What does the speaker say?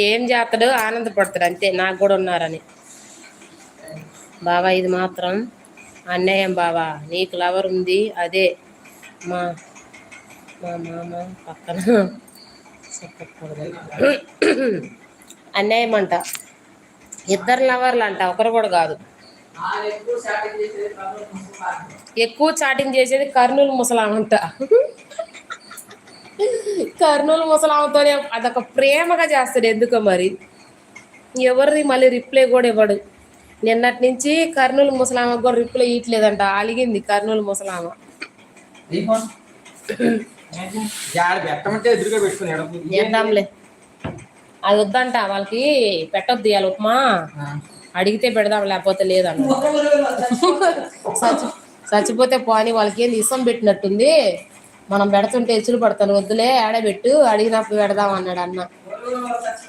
ఏం చేస్తాడు, ఆనందపడతాడు అంతే, నాకు కూడా ఉన్నారని. బావా ఇది మాత్రం అన్యాయం బావా, నీకు లవర్ ఉంది, అదే మా మా మామ పక్కన చెప్పకూడదు. అన్యాయం అంట, ఇద్దరు లవర్లు అంట, ఒకరు కూడా కాదు. ఎక్కువ చాటింగ్ చేసేది కర్నూలు ముసలామంట. కర్నూలు ముసలామతోనే అదొక ప్రేమగా చేస్తాడు, ఎందుకో మరి. ఎవరిది మళ్ళీ రిప్లై కూడా ఇవ్వడు. నిన్నటి నుంచి కర్నూలు ముసలామకు కూడా రిప్లై ఇవ్వట్లేదంట, అలిగింది కర్నూలు ముసలామ. చేద్దాంలే, అది వద్దంట వాళ్ళకి, పెట్టొద్దు ఇవాళ ఉప్మా, అడిగితే పెడదాం లేకపోతే లేదంట. చచ్చిపోతే పోని, వాళ్ళకి ఏంది ఇసం పెట్టినట్టుంది, మనం పెడుతుంటే ఎచ్చులు పడతాను, వద్దులే ఆడబెట్టు, అడిగినప్పుడు పెడదాం అన్నాడు అన్న.